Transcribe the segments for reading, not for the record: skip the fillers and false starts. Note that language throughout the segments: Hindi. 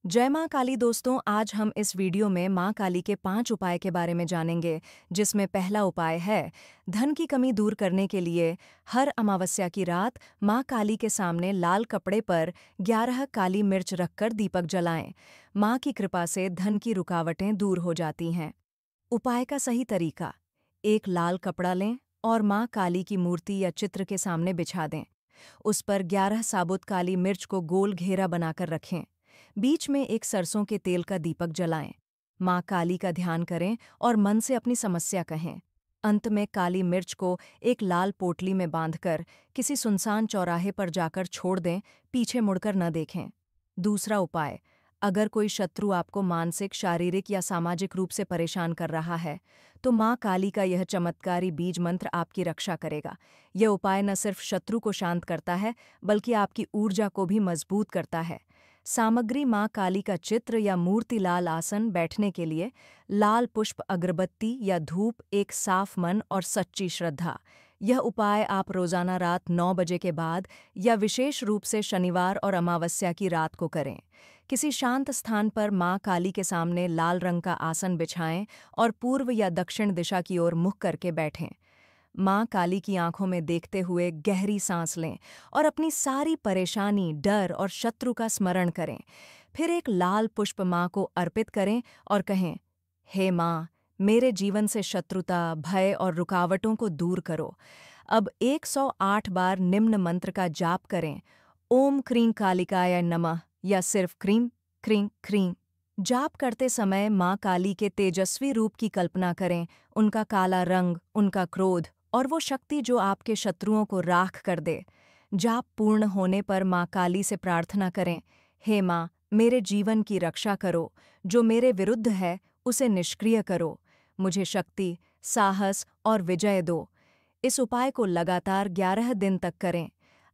जय माँ काली दोस्तों, आज हम इस वीडियो में माँ काली के 5 उपाय के बारे में जानेंगे, जिसमें पहला उपाय है धन की कमी दूर करने के लिए हर अमावस्या की रात माँ काली के सामने लाल कपड़े पर 11 काली मिर्च रखकर दीपक जलाएं। माँ की कृपा से धन की रुकावटें दूर हो जाती हैं। उपाय का सही तरीका: एक लाल कपड़ा लें और माँ काली की मूर्ति या चित्र के सामने बिछा दें। उस पर 11 साबुत काली मिर्च को गोल घेरा बनाकर रखें। बीच में एक सरसों के तेल का दीपक जलाएं। माँ काली का ध्यान करें और मन से अपनी समस्या कहें। अंत में काली मिर्च को एक लाल पोटली में बांधकर किसी सुनसान चौराहे पर जाकर छोड़ दें, पीछे मुड़कर न देखें। दूसरा उपाय: अगर कोई शत्रु आपको मानसिक, शारीरिक या सामाजिक रूप से परेशान कर रहा है, तो माँ काली का यह चमत्कारी बीज मंत्र आपकी रक्षा करेगा। यह उपाय न सिर्फ शत्रु को शांत करता है, बल्कि आपकी ऊर्जा को भी मजबूत करता है। सामग्री: माँ काली का चित्र या मूर्ति, लाल आसन, बैठने के लिए लाल पुष्प, अगरबत्ती या धूप, एक साफ मन और सच्ची श्रद्धा। यह उपाय आप रोजाना रात 9 बजे के बाद या विशेष रूप से शनिवार और अमावस्या की रात को करें। किसी शांत स्थान पर माँ काली के सामने लाल रंग का आसन बिछाएं और पूर्व या दक्षिण दिशा की ओर मुख करके बैठें। माँ काली की आंखों में देखते हुए गहरी सांस लें और अपनी सारी परेशानी, डर और शत्रु का स्मरण करें। फिर एक लाल पुष्प माँ को अर्पित करें और कहें, हे माँ, मेरे जीवन से शत्रुता, भय और रुकावटों को दूर करो। अब 108 बार निम्न मंत्र का जाप करें: ओम क्रीं कालिकाय नमः, या सिर्फ क्रीं क्रीं क्रीं। जाप करते समय माँ काली के तेजस्वी रूप की कल्पना करें, उनका काला रंग, उनका क्रोध और वो शक्ति जो आपके शत्रुओं को राख कर दे। जाप पूर्ण होने पर माँ काली से प्रार्थना करें, हे माँ, मेरे जीवन की रक्षा करो, जो मेरे विरुद्ध है उसे निष्क्रिय करो, मुझे शक्ति, साहस और विजय दो। इस उपाय को लगातार 11 दिन तक करें।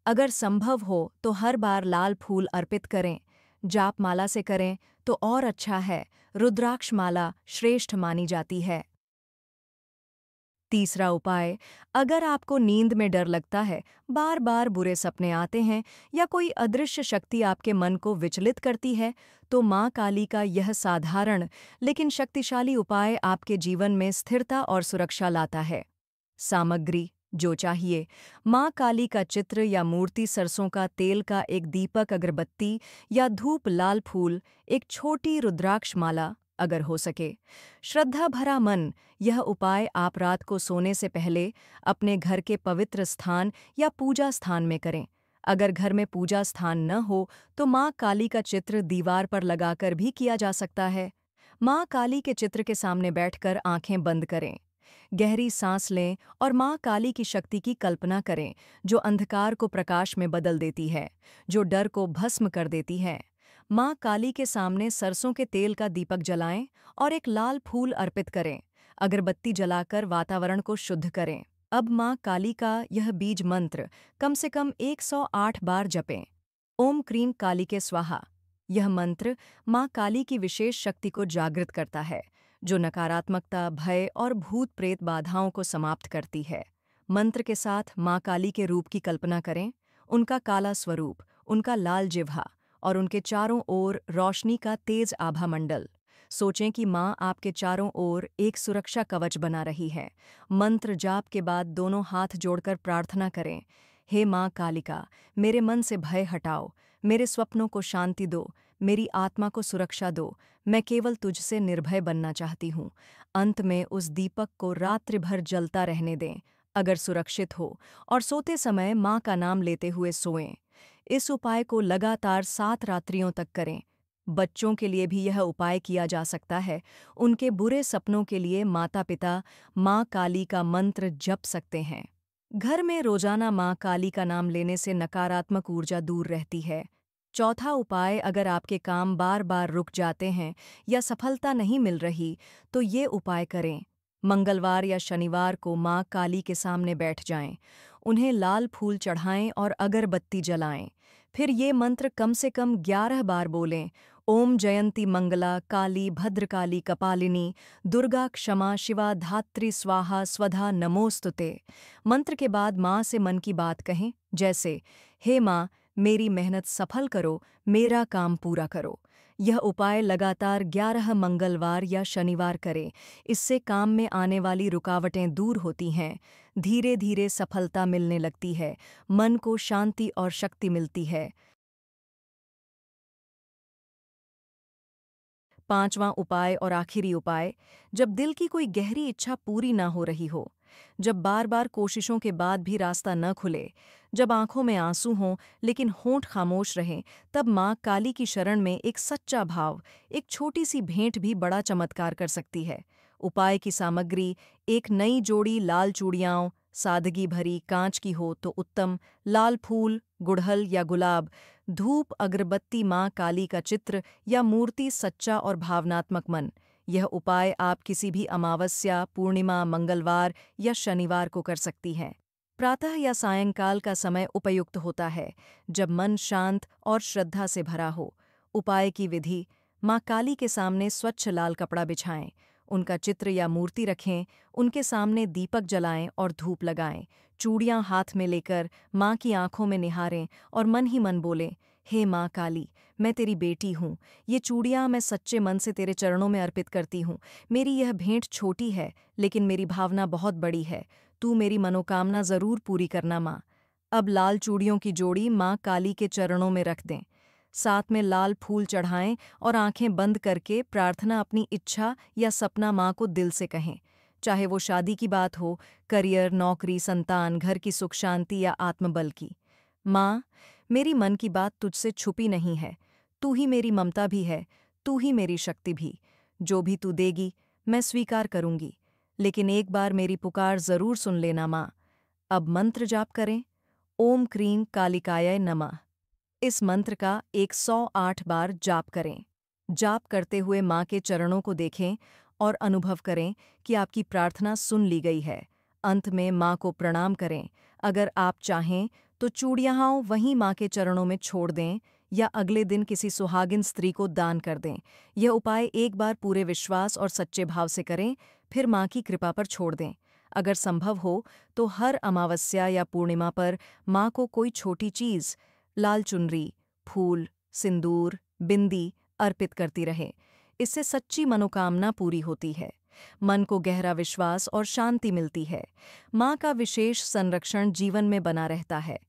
अगर संभव हो तो हर बार लाल फूल अर्पित करें। जाप माला से करें तो और अच्छा है, रुद्राक्ष माला श्रेष्ठ मानी जाती है। तीसरा उपाय: अगर आपको नींद में डर लगता है, बार बार बुरे सपने आते हैं या कोई अदृश्य शक्ति आपके मन को विचलित करती है, तो माँ काली का यह साधारण लेकिन शक्तिशाली उपाय आपके जीवन में स्थिरता और सुरक्षा लाता है। सामग्री जो चाहिए: माँ काली का चित्र या मूर्ति, सरसों का तेल का एक दीपक, अगरबत्ती या धूप, लाल फूल, एक छोटी रुद्राक्ष माला अगर हो सके। श्रद्धा भरा मन: यह उपाय आप रात को सोने से पहले अपने घर के पवित्र स्थान या पूजा स्थान में करें। अगर घर में पूजा स्थान न हो तो माँ काली का चित्र दीवार पर लगाकर भी किया जा सकता है। माँ काली के चित्र के सामने बैठकर आंखें बंद करें। गहरी सांस लें और माँ काली की शक्ति की कल्पना करें, जो अंधकार को प्रकाश में बदल देती है, जो डर को भस्म कर देती है। माँ काली के सामने सरसों के तेल का दीपक जलाएं और एक लाल फूल अर्पित करें। अगरबत्ती जलाकर वातावरण को शुद्ध करें। अब माँ काली का यह बीज मंत्र कम से कम 108 बार जपें: ओम क्रीं काली के स्वाहा। यह मंत्र माँ काली की विशेष शक्ति को जागृत करता है, जो नकारात्मकता, भय और भूत प्रेत बाधाओं को समाप्त करती है। मंत्र के साथ माँ काली के रूप की कल्पना करें, उनका काला स्वरूप, उनका लाल जिह्वा और उनके चारों ओर रोशनी का तेज आभा मंडल। सोचें कि माँ आपके चारों ओर एक सुरक्षा कवच बना रही है। मंत्र जाप के बाद दोनों हाथ जोड़कर प्रार्थना करें, हे माँ कालिका, मेरे मन से भय हटाओ, मेरे स्वप्नों को शांति दो, मेरी आत्मा को सुरक्षा दो, मैं केवल तुझसे निर्भय बनना चाहती हूँ। अंत में उस दीपक को रात्रि भर जलता रहने दें, अगर सुरक्षित हो, और सोते समय माँ का नाम लेते हुए सोएं। इस उपाय को लगातार 7 रात्रियों तक करें। बच्चों के लिए भी यह उपाय किया जा सकता है। उनके बुरे सपनों के लिए माता-पिता माँ काली का मंत्र जप सकते हैं। घर में रोजाना माँ काली का नाम लेने से नकारात्मक ऊर्जा दूर रहती है। चौथा उपाय: अगर आपके काम बार बार रुक जाते हैं या सफलता नहीं मिल रही, तो ये उपाय करें। मंगलवार या शनिवार को माँ काली के सामने बैठ जाएं, उन्हें लाल फूल चढ़ाएं और अगरबत्ती जलाएं। फिर ये मंत्र कम से कम 11 बार बोलें: ओम जयंती मंगला काली भद्रकाली कपालिनी दुर्गा क्षमा शिवा धात्री स्वाहा स्वधा नमोस्तुते। मंत्र के बाद माँ से मन की बात कहें, जैसे, हे माँ, मेरी मेहनत सफल करो, मेरा काम पूरा करो। यह उपाय लगातार 11 मंगलवार या शनिवार करें। इससे काम में आने वाली रुकावटें दूर होती हैं। धीरे धीरे सफलता मिलने लगती है, मन को शांति और शक्ति मिलती है। 5वां उपाय और आखिरी उपाय, जब दिल की कोई गहरी इच्छा पूरी ना हो रही हो, जब बार बार कोशिशों के बाद भी रास्ता न खुले, जब आंखों में आंसू हों लेकिन होंठ खामोश रहें, तब माँ काली की शरण में एक सच्चा भाव, एक छोटी सी भेंट भी बड़ा चमत्कार कर सकती है। उपाय की सामग्री: एक नई जोड़ी लाल चूड़ियाँ, सादगी भरी कांच की हो तो उत्तम, लाल फूल, गुड़हल या गुलाब, धूप, अगरबत्ती, माँ काली का चित्र या मूर्ति, सच्चा और भावनात्मक मन। यह उपाय आप किसी भी अमावस्या, पूर्णिमा, मंगलवार या शनिवार को कर सकती हैं। प्रातः या सायंकाल का समय उपयुक्त होता है, जब मन शांत और श्रद्धा से भरा हो। उपाय की विधि: माँ काली के सामने स्वच्छ लाल कपड़ा बिछाएं, उनका चित्र या मूर्ति रखें, उनके सामने दीपक जलाएं और धूप लगाएं। चूड़ियां हाथ में लेकर माँ की आंखों में निहारें और मन ही मन बोलें, हे माँ काली, मैं तेरी बेटी हूँ। ये चूड़ियाँ मैं सच्चे मन से तेरे चरणों में अर्पित करती हूँ। मेरी यह भेंट छोटी है, लेकिन मेरी भावना बहुत बड़ी है। तू मेरी मनोकामना जरूर पूरी करना माँ। अब लाल चूड़ियों की जोड़ी माँ काली के चरणों में रख दें। साथ में लाल फूल चढ़ाएं और आंखें बंद करके प्रार्थना, अपनी इच्छा या सपना माँ को दिल से कहें। चाहे वो शादी की बात हो, करियर, नौकरी, संतान, घर की सुख शांति या आत्मबल की। माँ, मेरी मन की बात तुझसे छुपी नहीं है। तू ही मेरी ममता भी है, तू ही मेरी शक्ति भी। जो भी तू देगी मैं स्वीकार करूंगी, लेकिन एक बार मेरी पुकार जरूर सुन लेना माँ। अब मंत्र जाप करें। ओम क्रीं कालिकाय नमः। इस मंत्र का 108 बार जाप करें। जाप करते हुए माँ के चरणों को देखें और अनुभव करें कि आपकी प्रार्थना सुन ली गई है। अंत में माँ को प्रणाम करें। अगर आप चाहें तो चूड़ियाँ वहीं माँ के चरणों में छोड़ दें या अगले दिन किसी सुहागिन स्त्री को दान कर दें। यह उपाय एक बार पूरे विश्वास और सच्चे भाव से करें, फिर माँ की कृपा पर छोड़ दें। अगर संभव हो तो हर अमावस्या या पूर्णिमा पर माँ को कोई छोटी चीज़, लाल चुनरी, फूल, सिंदूर, बिंदी अर्पित करती रहे। इससे सच्ची मनोकामना पूरी होती है, मन को गहरा विश्वास और शांति मिलती है। माँ का विशेष संरक्षण जीवन में बना रहता है।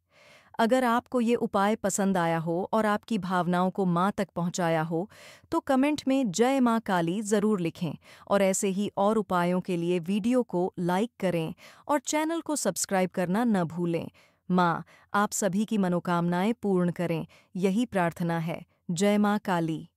अगर आपको ये उपाय पसंद आया हो और आपकी भावनाओं को माँ तक पहुँचाया हो, तो कमेंट में जय माँ काली ज़रूर लिखें और ऐसे ही और उपायों के लिए वीडियो को लाइक करें और चैनल को सब्सक्राइब करना न भूलें। माँ आप सभी की मनोकामनाएं पूर्ण करें, यही प्रार्थना है। जय माँ काली।